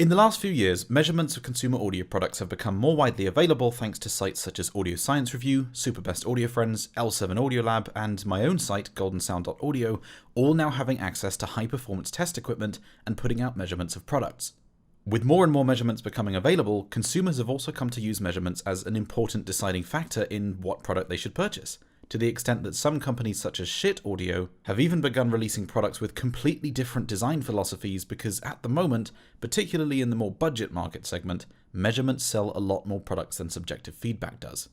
In the last few years, measurements of consumer audio products have become more widely available thanks to sites such as Audio Science Review, Superbest Audio Friends, L7 Audio Lab, and my own site, goldensound.audio, all now having access to high-performance test equipment and putting out measurements of products. With more and more measurements becoming available, consumers have also come to use measurements as an important deciding factor in what product they should purchase, to the extent that some companies such as Shit Audio have even begun releasing products with completely different design philosophies because at the moment, particularly in the more budget market segment, measurements sell a lot more products than subjective feedback does.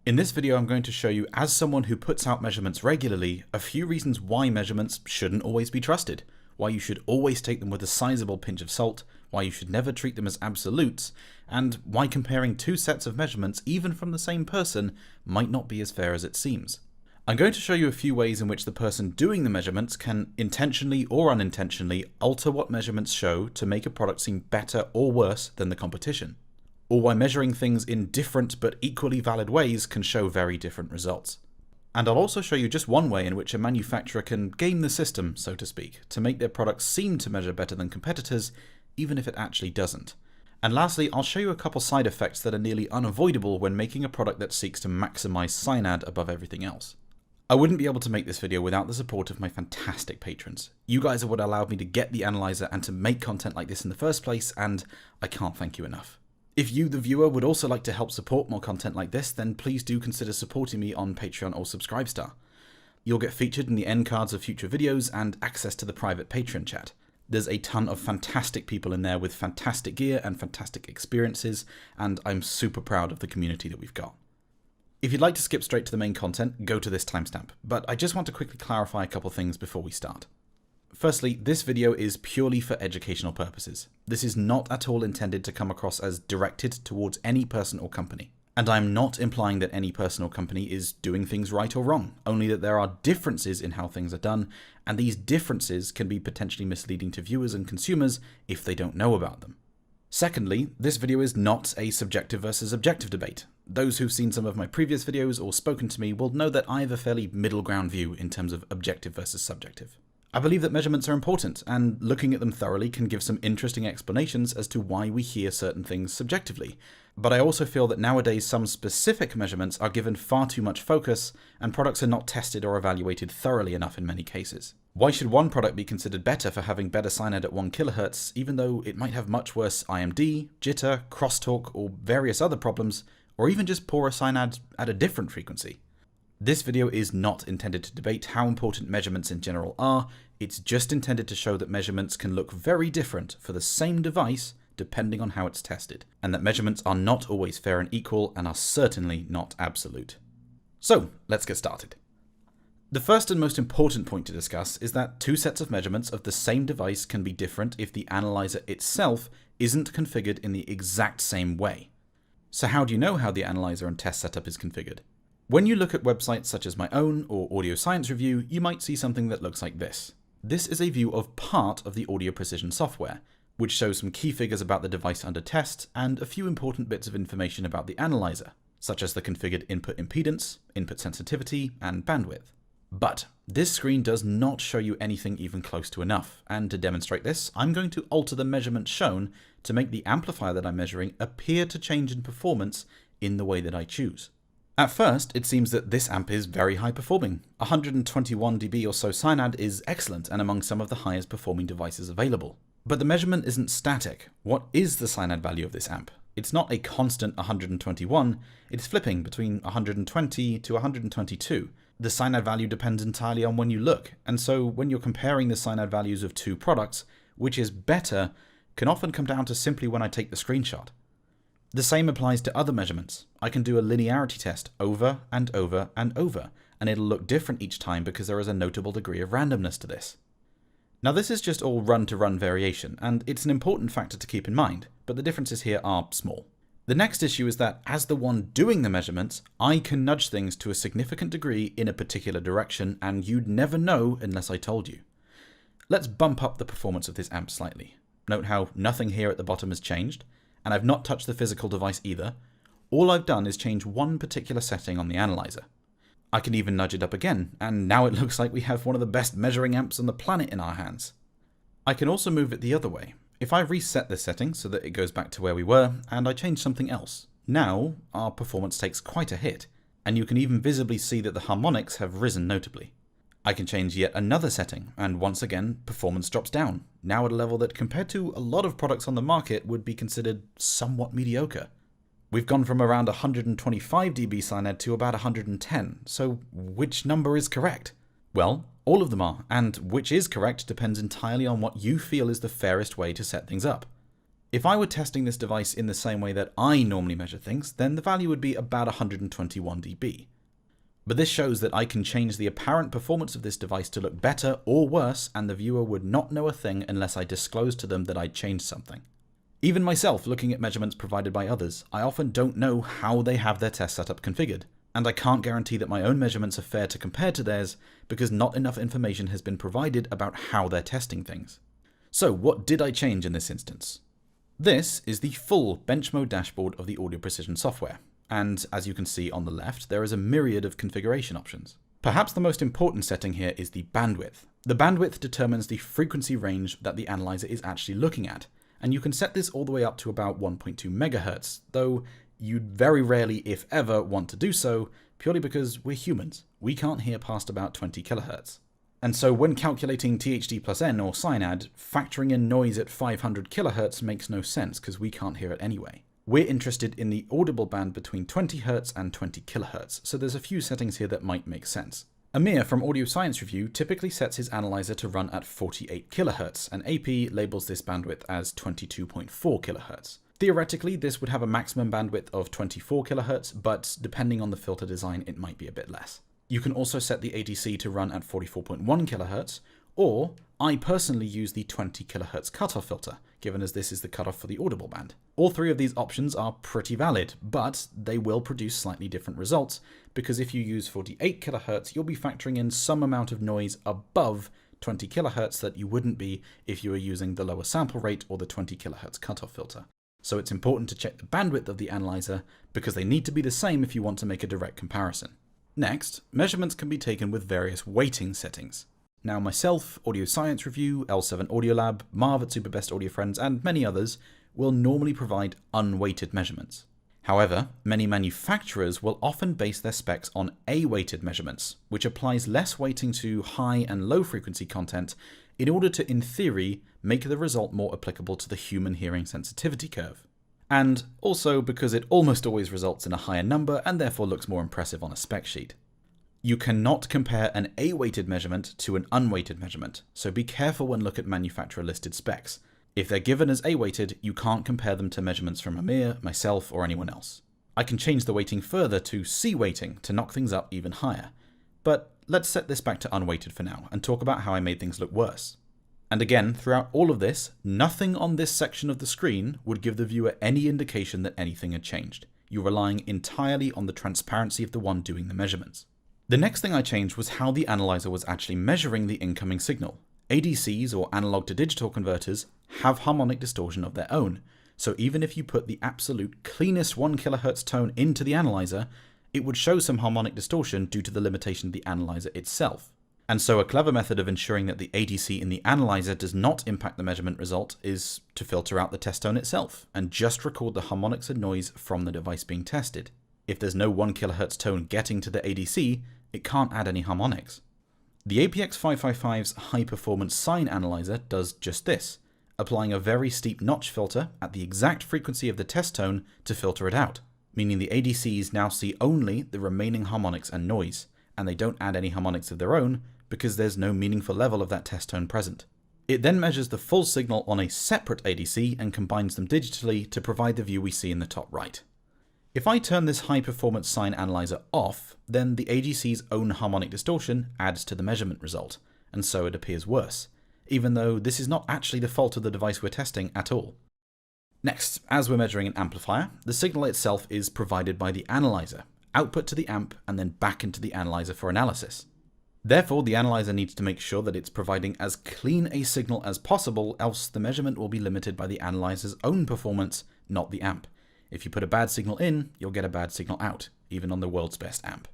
In this video, I'm going to show you, as someone who puts out measurements regularly, a few reasons why measurements shouldn't always be trusted, why you should always take them with a sizable pinch of salt, why you should never treat them as absolutes, and why comparing two sets of measurements, even from the same person, might not be as fair as it seems. I'm going to show you a few ways in which the person doing the measurements can intentionally or unintentionally alter what measurements show to make a product seem better or worse than the competition, or why measuring things in different but equally valid ways can show very different results. And I'll also show you just one way in which a manufacturer can game the system, so to speak, to make their products seem to measure better than competitors, even if it actually doesn't. And lastly, I'll show you a couple side effects that are nearly unavoidable when making a product that seeks to maximize Cynad above everything else. I wouldn't be able to make this video without the support of my fantastic patrons. You guys are what allowed me to get the analyzer and to make content like this in the first place, and I can't thank you enough. If you, the viewer, would also like to help support more content like this, then please do consider supporting me on Patreon or Subscribestar. You'll get featured in the end cards of future videos and access to the private Patreon chat. There's a ton of fantastic people in there with fantastic gear and fantastic experiences, and I'm super proud of the community that we've got. If you'd like to skip straight to the main content, go to this timestamp, but I just want to quickly clarify a couple things before we start. Firstly, this video is purely for educational purposes. This is not at all intended to come across as directed towards any person or company. And I'm not implying that any person or company is doing things right or wrong, only that there are differences in how things are done, and these differences can be potentially misleading to viewers and consumers if they don't know about them. Secondly, this video is not a subjective versus objective debate. Those who've seen some of my previous videos or spoken to me will know that I have a fairly middle ground view in terms of objective versus subjective. I believe that measurements are important, and looking at them thoroughly can give some interesting explanations as to why we hear certain things subjectively. But I also feel that nowadays some specific measurements are given far too much focus, and products are not tested or evaluated thoroughly enough in many cases. Why should one product be considered better for having better Cynad at 1 kHz, even though it might have much worse IMD, jitter, crosstalk, or various other problems, or even just poorer Cynad at a different frequency? This video is not intended to debate how important measurements in general are, it's just intended to show that measurements can look very different for the same device depending on how it's tested, and that measurements are not always fair and equal and are certainly not absolute. So, let's get started. The first and most important point to discuss is that two sets of measurements of the same device can be different if the analyzer itself isn't configured in the exact same way. So how do you know how the analyzer and test setup is configured? When you look at websites such as my own or Audio Science Review, you might see something that looks like this. This is a view of part of the audio precision software, which shows some key figures about the device under test and a few important bits of information about the analyzer, such as the configured input impedance, input sensitivity, and bandwidth. But this screen does not show you anything even close to enough, and to demonstrate this, I'm going to alter the measurement shown to make the amplifier that I'm measuring appear to change in performance in the way that I choose. At first, it seems that this amp is very high performing. 121 dB or so Cynad is excellent and among some of the highest performing devices available. But the measurement isn't static. What is the Cynad value of this amp? It's not a constant 121, it's flipping between 120 to 122. The Cynad value depends entirely on when you look, and so when you're comparing the Cynad values of two products, which is better, can often come down to simply when I take the screenshot. The same applies to other measurements. I can do a linearity test over and over and over, and it'll look different each time because there is a notable degree of randomness to this. Now this is just all run-to-run variation, and it's an important factor to keep in mind, but the differences here are small. The next issue is that, as the one doing the measurements, I can nudge things to a significant degree in a particular direction, and you'd never know unless I told you. Let's bump up the performance of this amp slightly. Note how nothing here at the bottom has changed, and I've not touched the physical device either. All I've done is change one particular setting on the analyzer. I can even nudge it up again, and now it looks like we have one of the best measuring amps on the planet in our hands. I can also move it the other way, If I reset this setting so that it goes back to where we were, and I change something else, now our performance takes quite a hit, and you can even visibly see that the harmonics have risen notably. I can change yet another setting, and once again, performance drops down, now at a level that compared to a lot of products on the market would be considered somewhat mediocre. We've gone from around 125 dB SignAd to about 110, so which number is correct? Well, all of them are, and which is correct depends entirely on what you feel is the fairest way to set things up. If I were testing this device in the same way that I normally measure things, then the value would be about 121 dB. But this shows that I can change the apparent performance of this device to look better or worse, and the viewer would not know a thing unless I disclosed to them that I'd changed something. Even myself, looking at measurements provided by others, I often don't know how they have their test setup configured, and I can't guarantee that my own measurements are fair to compare to theirs because not enough information has been provided about how they're testing things. So what did I change in this instance? This is the full bench mode dashboard of the Audio Precision software. And as you can see on the left, there is a myriad of configuration options. Perhaps the most important setting here is the bandwidth. The bandwidth determines the frequency range that the analyzer is actually looking at, and you can set this all the way up to about 1.2 MHz, though you'd very rarely, if ever, want to do so, purely because we're humans. We can't hear past about 20 kHz. And so when calculating THD plus N or SignAd, factoring in noise at 500 kHz makes no sense because we can't hear it anyway. We're interested in the audible band between 20 Hz and 20 kHz, so there's a few settings here that might make sense. Amir from Audio Science Review typically sets his analyzer to run at 48 kHz, and AP labels this bandwidth as 22.4 kHz. Theoretically, this would have a maximum bandwidth of 24 kHz, but depending on the filter design, it might be a bit less. You can also set the ADC to run at 44.1 kHz, or I personally use the 20 kHz cutoff filter, given as this is the cutoff for the audible band. All three of these options are pretty valid, but they will produce slightly different results, because if you use 48 kHz, you'll be factoring in some amount of noise above 20 kHz that you wouldn't be if you were using the lower sample rate or the 20 kHz cutoff filter. So it's important to check the bandwidth of the analyzer, because they need to be the same if you want to make a direct comparison. Next, measurements can be taken with various weighting settings. Now myself, Audio Science Review, L7 Audiolab, Marv at Superbest Audio Friends, and many others will normally provide unweighted measurements. However, many manufacturers will often base their specs on A-weighted measurements, which applies less weighting to high and low frequency content in order to, in theory, make the result more applicable to the human hearing sensitivity curve. And also because it almost always results in a higher number and therefore looks more impressive on a spec sheet. You cannot compare an A-weighted measurement to an unweighted measurement, so be careful when looking at manufacturer-listed specs. If they're given as A-weighted, you can't compare them to measurements from Amir, myself, or anyone else. I can change the weighting further to C-weighting to knock things up even higher. But let's set this back to unweighted for now, and talk about how I made things look worse. And again, throughout all of this, nothing on this section of the screen would give the viewer any indication that anything had changed. You're relying entirely on the transparency of the one doing the measurements. The next thing I changed was how the analyzer was actually measuring the incoming signal. ADCs, or analog to digital converters, have harmonic distortion of their own, so even if you put the absolute cleanest 1 kHz tone into the analyzer, it would show some harmonic distortion due to the limitation of the analyzer itself. And so a clever method of ensuring that the ADC in the analyzer does not impact the measurement result is to filter out the test tone itself, and just record the harmonics and noise from the device being tested. If there's no 1 kHz tone getting to the ADC, it can't add any harmonics. The APx555's high-performance sine analyzer does just this, applying a very steep notch filter at the exact frequency of the test tone to filter it out, meaning the ADCs now see only the remaining harmonics and noise, and they don't add any harmonics of their own because there's no meaningful level of that test tone present. It then measures the full signal on a separate ADC and combines them digitally to provide the view we see in the top right. If I turn this high-performance sine analyzer off, then the ADC's own harmonic distortion adds to the measurement result, and so it appears worse, even though this is not actually the fault of the device we're testing at all. Next, as we're measuring an amplifier, the signal itself is provided by the analyzer, output to the amp, and then back into the analyzer for analysis. Therefore, the analyzer needs to make sure that it's providing as clean a signal as possible, else the measurement will be limited by the analyzer's own performance, not the amp. If you put a bad signal in, you'll get a bad signal out, even on the world's best amp.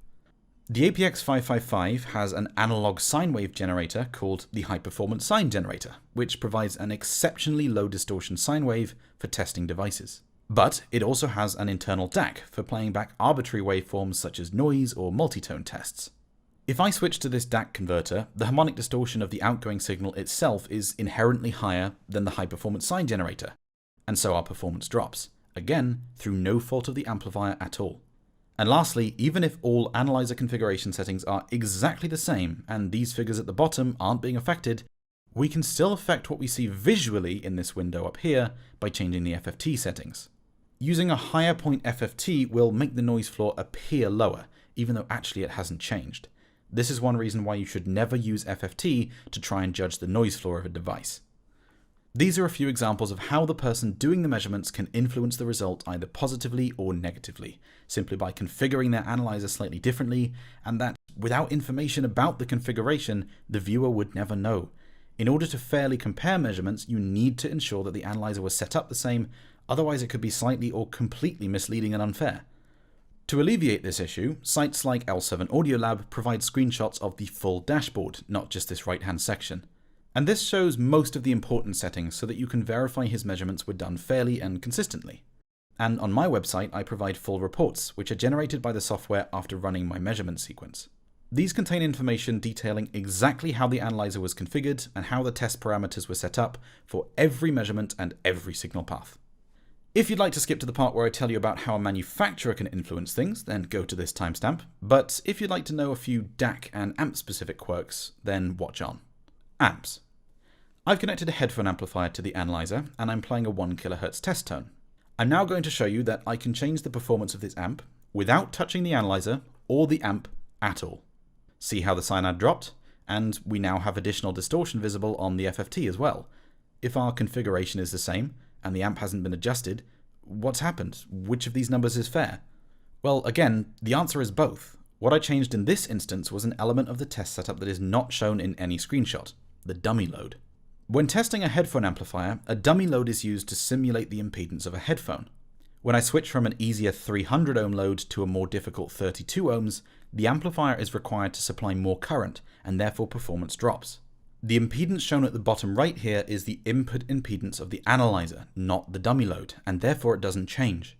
The APx555 has an analog sine wave generator called the high performance sine generator, which provides an exceptionally low distortion sine wave for testing devices. But it also has an internal DAC for playing back arbitrary waveforms such as noise or multitone tests. If I switch to this DAC converter, the harmonic distortion of the outgoing signal itself is inherently higher than the high performance sine generator, and so our performance drops, again through no fault of the amplifier at all. And lastly, even if all analyzer configuration settings are exactly the same and these figures at the bottom aren't being affected, we can still affect what we see visually in this window up here by changing the FFT settings. Using a higher point FFT will make the noise floor appear lower, even though actually it hasn't changed. This is one reason why you should never use FFT to try and judge the noise floor of a device. These are a few examples of how the person doing the measurements can influence the result either positively or negatively, simply by configuring their analyzer slightly differently, and that without information about the configuration, the viewer would never know. In order to fairly compare measurements, you need to ensure that the analyzer was set up the same, otherwise it could be slightly or completely misleading and unfair. To alleviate this issue, sites like L7 Audiolab provide screenshots of the full dashboard, not just this right-hand section. And this shows most of the important settings so that you can verify his measurements were done fairly and consistently. And on my website, I provide full reports, which are generated by the software after running my measurement sequence. These contain information detailing exactly how the analyzer was configured and how the test parameters were set up for every measurement and every signal path. If you'd like to skip to the part where I tell you about how a manufacturer can influence things, then go to this timestamp. But if you'd like to know a few DAC and amp specific quirks, then watch on. Amps. I've connected a headphone amplifier to the analyzer and I'm playing a 1 kHz test tone. I'm now going to show you that I can change the performance of this amp without touching the analyzer or the amp at all. See how the sine dropped? And we now have additional distortion visible on the FFT as well. If our configuration is the same and the amp hasn't been adjusted, what's happened? Which of these numbers is fair? Well, again, the answer is both. What I changed in this instance was an element of the test setup that is not shown in any screenshot, the dummy load. When testing a headphone amplifier, a dummy load is used to simulate the impedance of a headphone. When I switch from an easier 300 ohm load to a more difficult 32 ohms, the amplifier is required to supply more current, and therefore performance drops. The impedance shown at the bottom right here is the input impedance of the analyzer, not the dummy load, and therefore it doesn't change.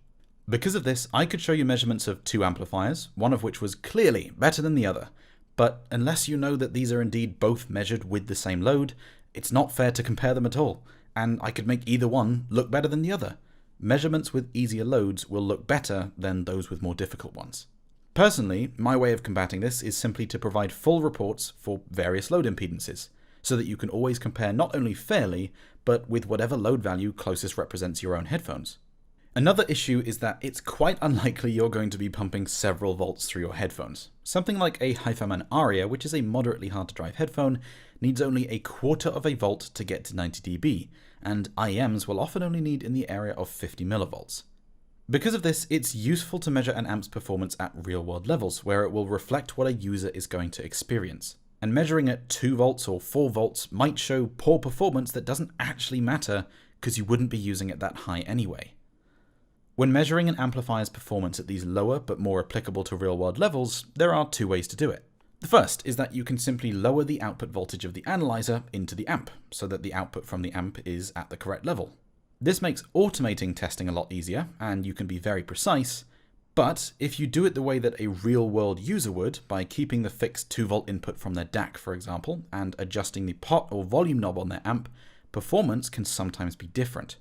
Because of this, I could show you measurements of two amplifiers, one of which was clearly better than the other. But unless you know that these are indeed both measured with the same load, it's not fair to compare them at all, and I could make either one look better than the other. Measurements with easier loads will look better than those with more difficult ones. Personally, my way of combating this is simply to provide full reports for various load impedances, so that you can always compare not only fairly, but with whatever load value closest represents your own headphones. Another issue is that it's quite unlikely you're going to be pumping several volts through your headphones. Something like a HiFiMan Aria, which is a moderately hard to drive headphone, needs only 1/4 of a volt to get to 90 dB, and IEMs will often only need in the area of 50 millivolts. Because of this, it's useful to measure an amp's performance at real-world levels, where it will reflect what a user is going to experience. And measuring at 2 volts or 4 volts might show poor performance that doesn't actually matter because you wouldn't be using it that high anyway. When measuring an amplifier's performance at these lower but more applicable to real-world levels, there are two ways to do it. The first is that you can simply lower the output voltage of the analyzer into the amp, so that the output from the amp is at the correct level. This makes automating testing a lot easier, and you can be very precise, but if you do it the way that a real-world user would, by keeping the fixed 2-volt input from their DAC, for example, and adjusting the pot or volume knob on their amp, performance can sometimes be different.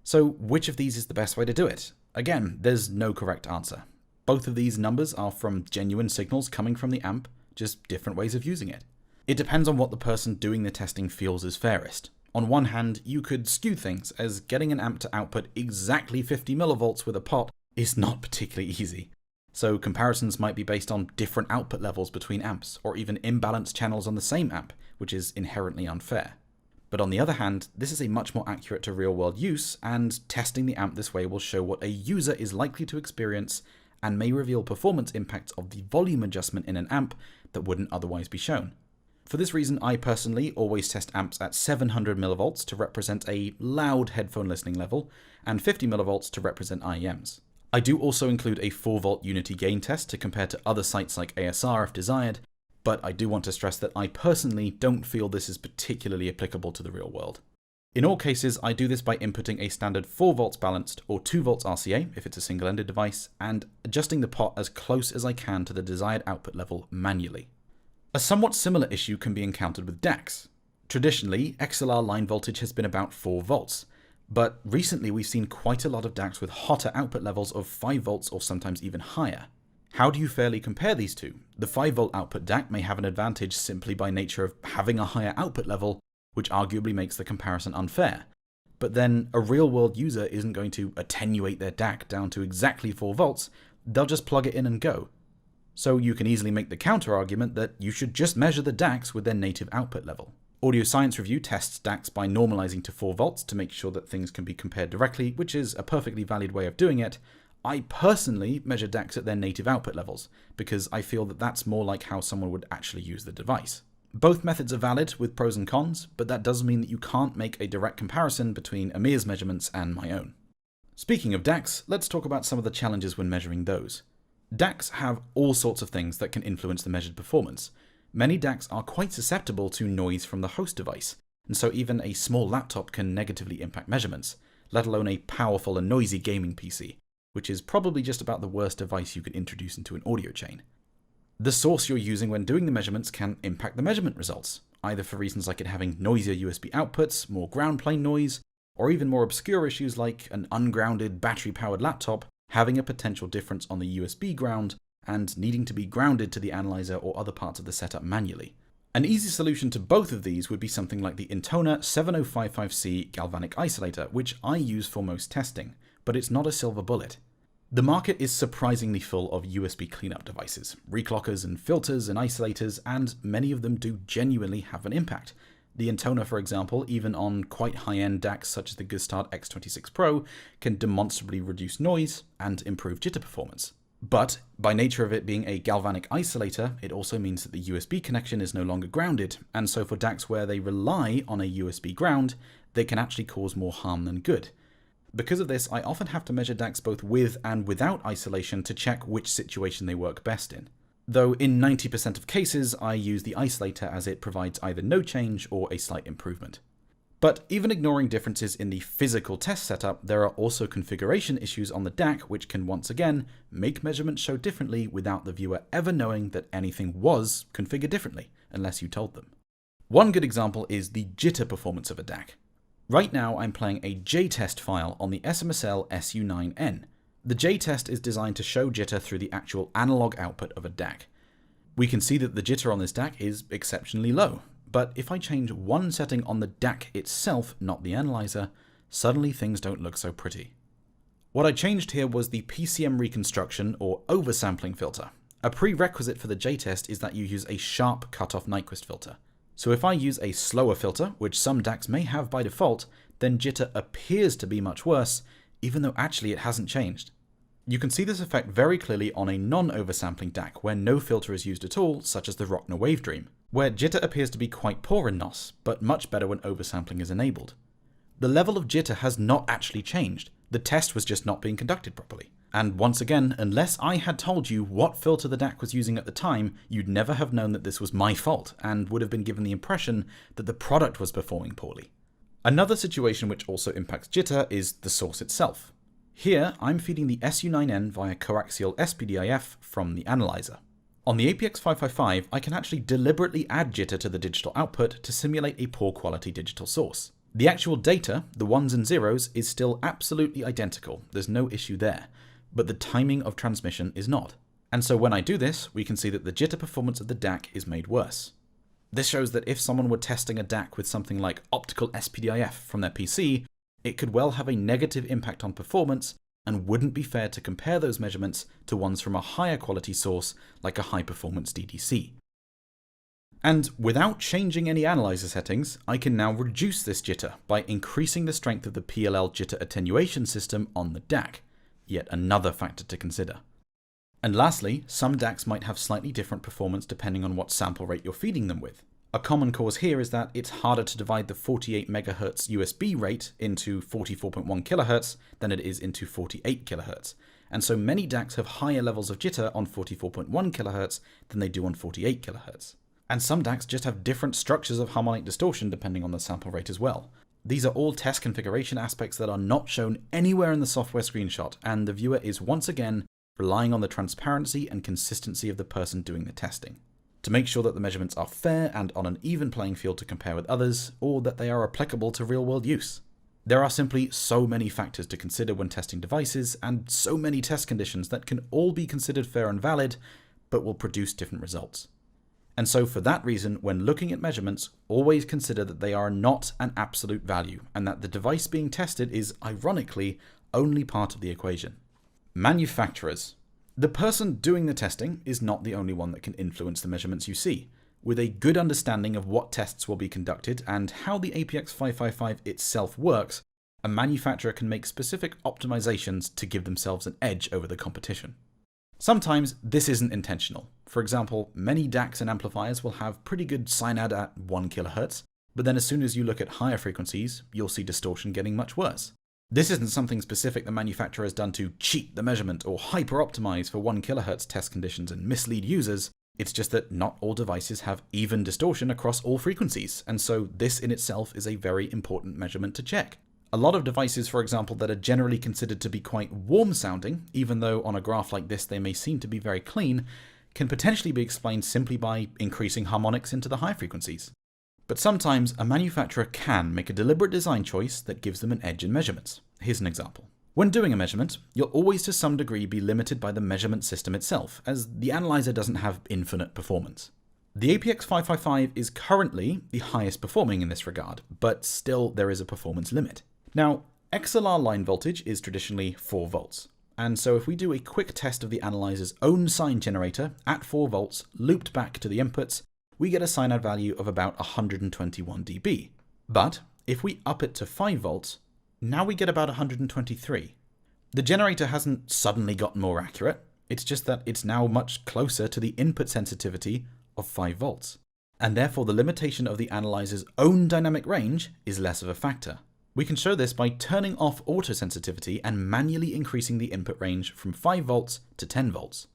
So which of these is the best way to do it? Again, there's no correct answer. Both of these numbers are from genuine signals coming from the amp, just different ways of using it. It depends on what the person doing the testing feels is fairest. On one hand, you could skew things, as getting an amp to output exactly 50 millivolts with a pot is not particularly easy. So comparisons might be based on different output levels between amps, or even imbalanced channels on the same amp, which is inherently unfair. But on the other hand, this is a much more accurate to real-world use, and testing the amp this way will show what a user is likely to experience and may reveal performance impacts of the volume adjustment in an amp that wouldn't otherwise be shown. For this reason, I personally always test amps at 700 millivolts to represent a loud headphone listening level, and 50 millivolts to represent IEMs. I do also include a 4-volt unity gain test to compare to other sites like ASR if desired, but I do want to stress that I personally don't feel this is particularly applicable to the real world. In all cases, I do this by inputting a standard 4 volts balanced or 2 volts RCA if it's a single-ended device, and adjusting the pot as close as I can to the desired output level manually. A somewhat similar issue can be encountered with DACs. Traditionally, XLR line voltage has been about 4 volts, but recently we've seen quite a lot of DACs with hotter output levels of 5 volts or sometimes even higher. How do you fairly compare these two? The 5-volt output DAC may have an advantage simply by nature of having a higher output level, which arguably makes the comparison unfair. But then a real-world user isn't going to attenuate their DAC down to exactly 4 volts, they'll just plug it in and go. So you can easily make the counter-argument that you should just measure the DACs with their native output level. Audio Science Review tests DACs by normalizing to 4 volts to make sure that things can be compared directly, which is a perfectly valid way of doing it. I personally measure DACs at their native output levels, because I feel that that's more like how someone would actually use the device. Both methods are valid with pros and cons, but that does mean that you can't make a direct comparison between Amir's measurements and my own. Speaking of DACs, let's talk about some of the challenges when measuring those. DACs have all sorts of things that can influence the measured performance. Many DACs are quite susceptible to noise from the host device, and so even a small laptop can negatively impact measurements, let alone a powerful and noisy gaming PC, which is probably just about the worst device you could introduce into an audio chain. The source you're using when doing the measurements can impact the measurement results, either for reasons like it having noisier USB outputs, more ground plane noise, or even more obscure issues like an ungrounded battery-powered laptop having a potential difference on the USB ground and needing to be grounded to the analyzer or other parts of the setup manually. An easy solution to both of these would be something like the Intona 7055C galvanic isolator, which I use for most testing, but it's not a silver bullet. The market is surprisingly full of USB cleanup devices, reclockers and filters and isolators, and many of them do genuinely have an impact. The Intona, for example, even on quite high-end DACs such as the Gustard X26 Pro, can demonstrably reduce noise and improve jitter performance. But by nature of it being a galvanic isolator, it also means that the USB connection is no longer grounded, and so for DACs where they rely on a USB ground, they can actually cause more harm than good. Because of this, I often have to measure DACs both with and without isolation to check which situation they work best in. Though in 90% of cases, I use the isolator as it provides either no change or a slight improvement. But even ignoring differences in the physical test setup, there are also configuration issues on the DAC which can once again make measurements show differently without the viewer ever knowing that anything was configured differently, unless you told them. One good example is the jitter performance of a DAC. Right now I'm playing a JTest file on the SMSL SU9N. The JTest is designed to show jitter through the actual analog output of a DAC. We can see that the jitter on this DAC is exceptionally low, but if I change one setting on the DAC itself, not the analyzer, suddenly things don't look so pretty. What I changed here was the PCM reconstruction or oversampling filter. A prerequisite for the JTest is that you use a sharp cutoff Nyquist filter. So if I use a slower filter, which some DACs may have by default, then jitter appears to be much worse, even though actually it hasn't changed. You can see this effect very clearly on a non-oversampling DAC where no filter is used at all, such as the Rockner Wavedream, where jitter appears to be quite poor in NOS, but much better when oversampling is enabled. The level of jitter has not actually changed, the test was just not being conducted properly. And once again, unless I had told you what filter the DAC was using at the time, you'd never have known that this was my fault, and would have been given the impression that the product was performing poorly. Another situation which also impacts jitter is the source itself. Here, I'm feeding the SU9N via coaxial SPDIF from the analyzer. On the APx555, I can actually deliberately add jitter to the digital output to simulate a poor quality digital source. The actual data, the ones and zeros, is still absolutely identical, there's no issue there, but the timing of transmission is not. And so when I do this, we can see that the jitter performance of the DAC is made worse. This shows that if someone were testing a DAC with something like optical SPDIF from their PC, it could well have a negative impact on performance and wouldn't be fair to compare those measurements to ones from a higher quality source like a high performance DDC. And without changing any analyzer settings, I can now reduce this jitter by increasing the strength of the PLL jitter attenuation system on the DAC, yet another factor to consider. And lastly, some DACs might have slightly different performance depending on what sample rate you're feeding them with. A common cause here is that it's harder to divide the 48 MHz USB rate into 44.1 kHz than it is into 48 kHz, and so many DACs have higher levels of jitter on 44.1 kHz than they do on 48 kHz. And some DACs just have different structures of harmonic distortion depending on the sample rate as well. These are all test configuration aspects that are not shown anywhere in the software screenshot, and the viewer is once again relying on the transparency and consistency of the person doing the testing to make sure that the measurements are fair and on an even playing field to compare with others, or that they are applicable to real-world use. There are simply so many factors to consider when testing devices, and so many test conditions that can all be considered fair and valid, but will produce different results. And so for that reason, when looking at measurements, always consider that they are not an absolute value, and that the device being tested is, ironically, only part of the equation. Manufacturers. The person doing the testing is not the only one that can influence the measurements you see. With a good understanding of what tests will be conducted and how the APx555 itself works, a manufacturer can make specific optimizations to give themselves an edge over the competition. Sometimes this isn't intentional. For example, many DACs and amplifiers will have pretty good SINAD at 1 kHz, but then as soon as you look at higher frequencies, you'll see distortion getting much worse. This isn't something specific the manufacturer has done to cheat the measurement or hyper-optimize for 1 kHz test conditions and mislead users. It's just that not all devices have even distortion across all frequencies, and so this in itself is a very important measurement to check. A lot of devices, for example, that are generally considered to be quite warm sounding, even though on a graph like this they may seem to be very clean, can potentially be explained simply by increasing harmonics into the high frequencies. But sometimes a manufacturer can make a deliberate design choice that gives them an edge in measurements. Here's an example. When doing a measurement, you'll always to some degree be limited by the measurement system itself, as the analyzer doesn't have infinite performance. The APx555 is currently the highest performing in this regard, but still there is a performance limit. Now, XLR line voltage is traditionally 4 volts, and so if we do a quick test of the analyzer's own sine generator at 4 volts looped back to the inputs, we get a SINAD value of about 121 dB. But if we up it to 5 volts, now we get about 123. The generator hasn't suddenly gotten more accurate, it's just that it's now much closer to the input sensitivity of 5 volts. And therefore the limitation of the analyzer's own dynamic range is less of a factor. We can show this by turning off auto sensitivity and manually increasing the input range from 5 volts to 10 volts.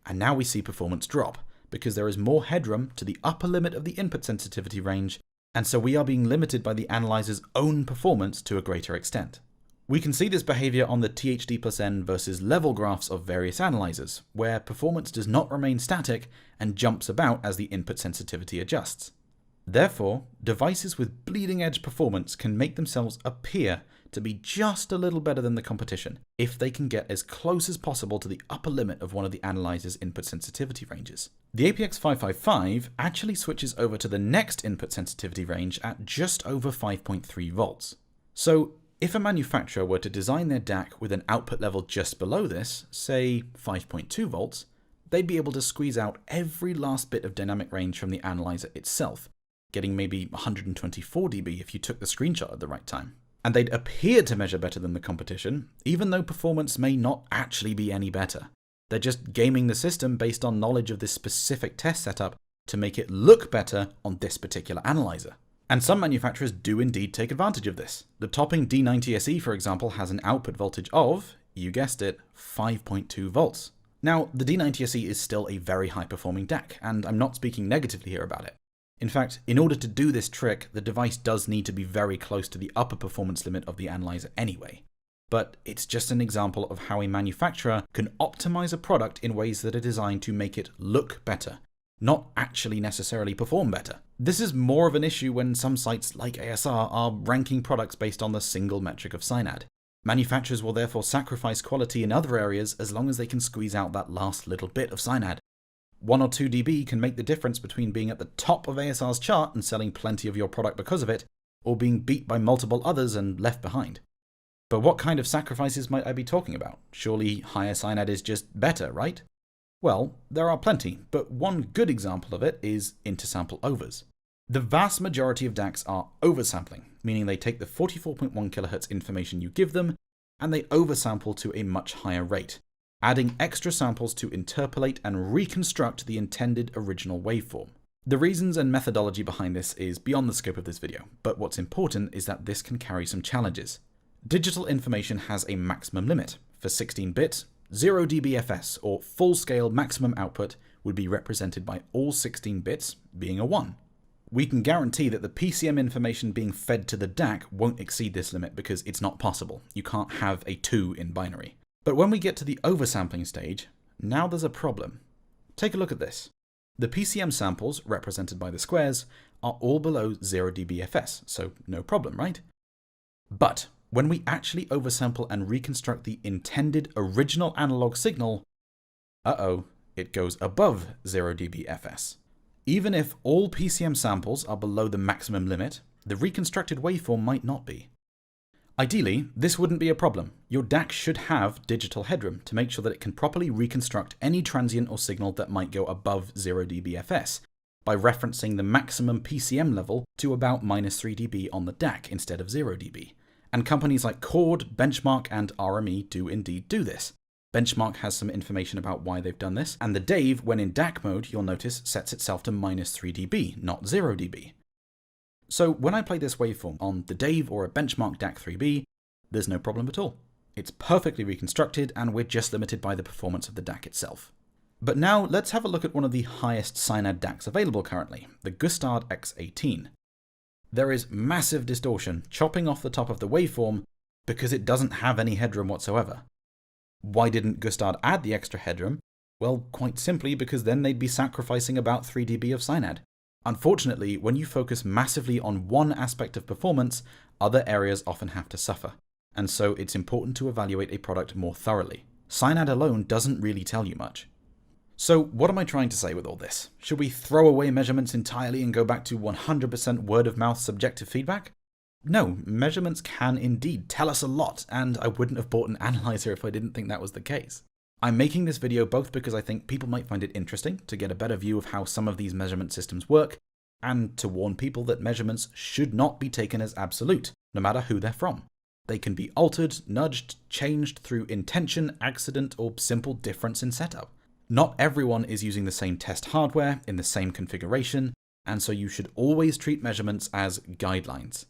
And now we see performance drop, because there is more headroom to the upper limit of the input sensitivity range, and so we are being limited by the analyzer's own performance to a greater extent. We can see this behavior on the THD+N versus level graphs of various analyzers, where performance does not remain static and jumps about as the input sensitivity adjusts. Therefore, devices with bleeding edge performance can make themselves appear to be just a little better than the competition if they can get as close as possible to the upper limit of one of the analyzer's input sensitivity ranges. The APx555 actually switches over to the next input sensitivity range at just over 5.3 volts. So if a manufacturer were to design their DAC with an output level just below this, say 5.2 volts, they'd be able to squeeze out every last bit of dynamic range from the analyzer itself, getting maybe 124 dB if you took the screenshot at the right time. And they'd appear to measure better than the competition, even though performance may not actually be any better. They're just gaming the system based on knowledge of this specific test setup to make it look better on this particular analyzer. And some manufacturers do indeed take advantage of this. The topping D90SE, for example, has an output voltage of, you guessed it, 5.2 volts. Now, the D90SE is still a very high-performing DAC, and I'm not speaking negatively here about it. In fact, in order to do this trick, the device does need to be very close to the upper performance limit of the analyzer anyway. But it's just an example of how a manufacturer can optimize a product in ways that are designed to make it look better, not actually necessarily perform better. This is more of an issue when some sites like ASR are ranking products based on the single metric of SINAD. Manufacturers will therefore sacrifice quality in other areas as long as they can squeeze out that last little bit of SINAD. 1 or 2 dB can make the difference between being at the top of ASR's chart and selling plenty of your product because of it, or being beat by multiple others and left behind. But what kind of sacrifices might I be talking about? Surely higher SINAD is just better, right? Well, there are plenty, but one good example of it is intersample overs. The vast majority of DACs are oversampling, meaning they take the 44.1 kHz information you give them, and they oversample to a much higher rate, adding extra samples to interpolate and reconstruct the intended original waveform. The reasons and methodology behind this is beyond the scope of this video, but what's important is that this can carry some challenges. Digital information has a maximum limit. For 16-bit, 0 dBFS, or full-scale maximum output, would be represented by all 16 bits being a 1. We can guarantee that the PCM information being fed to the DAC won't exceed this limit because it's not possible. You can't have a 2 in binary. But when we get to the oversampling stage, now there's a problem. Take a look at this. The PCM samples, represented by the squares, are all below 0 dBFS, so no problem, right? But when we actually oversample and reconstruct the intended original analog signal, it goes above 0 dBFS. Even if all PCM samples are below the maximum limit, the reconstructed waveform might not be. Ideally, this wouldn't be a problem. Your DAC should have digital headroom to make sure that it can properly reconstruct any transient or signal that might go above 0 dBFS by referencing the maximum PCM level to about -3 dB on the DAC instead of 0 dB. And companies like Chord, Benchmark, and RME do indeed do this. Benchmark has some information about why they've done this, and the Dave, when in DAC mode, you'll notice sets itself to -3 dB, not 0 dB. So when I play this waveform on the Dave or a Benchmark DAC 3B, there's no problem at all. It's perfectly reconstructed, and we're just limited by the performance of the DAC itself. But now let's have a look at one of the highest Cynad DACs available currently, the Gustard X18. There is massive distortion chopping off the top of the waveform because it doesn't have any headroom whatsoever. Why didn't Gustard add the extra headroom? Well, quite simply because then they'd be sacrificing about 3 dB of Cynad. Unfortunately, when you focus massively on one aspect of performance, other areas often have to suffer. And so it's important to evaluate a product more thoroughly. Cynad alone doesn't really tell you much. So what am I trying to say with all this? Should we throw away measurements entirely and go back to 100% word-of-mouth subjective feedback? No, measurements can indeed tell us a lot, and I wouldn't have bought an analyzer if I didn't think that was the case. I'm making this video both because I think people might find it interesting to get a better view of how some of these measurement systems work, and to warn people that measurements should not be taken as absolute, no matter who they're from. They can be altered, nudged, changed through intention, accident, or simple difference in setup. Not everyone is using the same test hardware in the same configuration, and so you should always treat measurements as guidelines.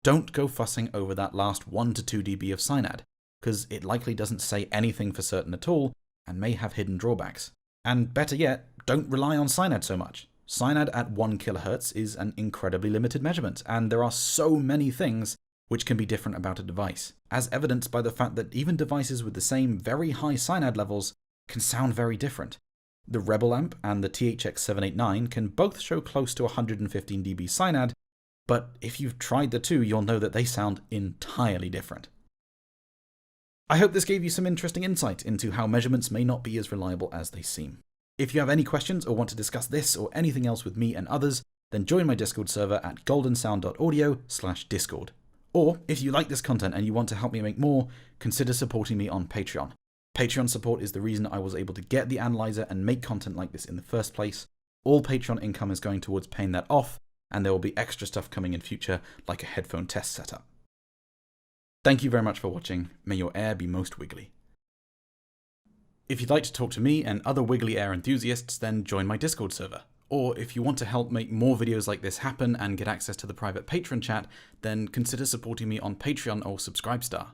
Don't go fussing over that last 1 to 2 dB of Cynad, because it likely doesn't say anything for certain at all, and may have hidden drawbacks. And better yet, don't rely on Cynad so much. Cynad at 1 kHz is an incredibly limited measurement, and there are so many things which can be different about a device, as evidenced by the fact that even devices with the same very high Cynad levels can sound very different. The Rebel amp and the THX789 can both show close to 115 dB Cynad, but if you've tried the two, you'll know that they sound entirely different. I hope this gave you some interesting insight into how measurements may not be as reliable as they seem. If you have any questions or want to discuss this or anything else with me and others, then join my Discord server at goldensound.audio/discord. Or if you like this content and you want to help me make more, consider supporting me on Patreon. Patreon support is the reason I was able to get the analyzer and make content like this in the first place. All Patreon income is going towards paying that off, and there will be extra stuff coming in future, like a headphone test setup. Thank you very much for watching. May your air be most wiggly. If you'd like to talk to me and other wiggly air enthusiasts, then join my Discord server. Or if you want to help make more videos like this happen and get access to the private Patreon chat, then consider supporting me on Patreon or Subscribestar.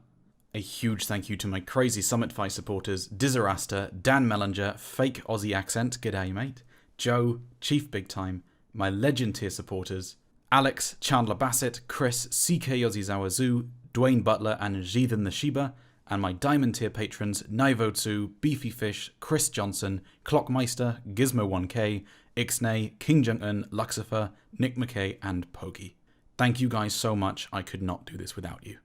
A huge thank you to my crazy Summitfy supporters, Dizeraster, Dan Mellinger, Fake Aussie Accent, g'day mate, Joe, Chief Big Time, my Legend tier supporters, Alex, Chandler Bassett, Chris, CK Yozizawa Zoo, Dwayne Butler, and Jithan the Shiba, and my Diamond tier patrons Naivotsu, Beefy Fish, Chris Johnson, Clockmeister, Gizmo1K, Ixnay, King Jung-un, Luxifer, Nick McKay, and Pokey. Thank you guys so much. I could not do this without you.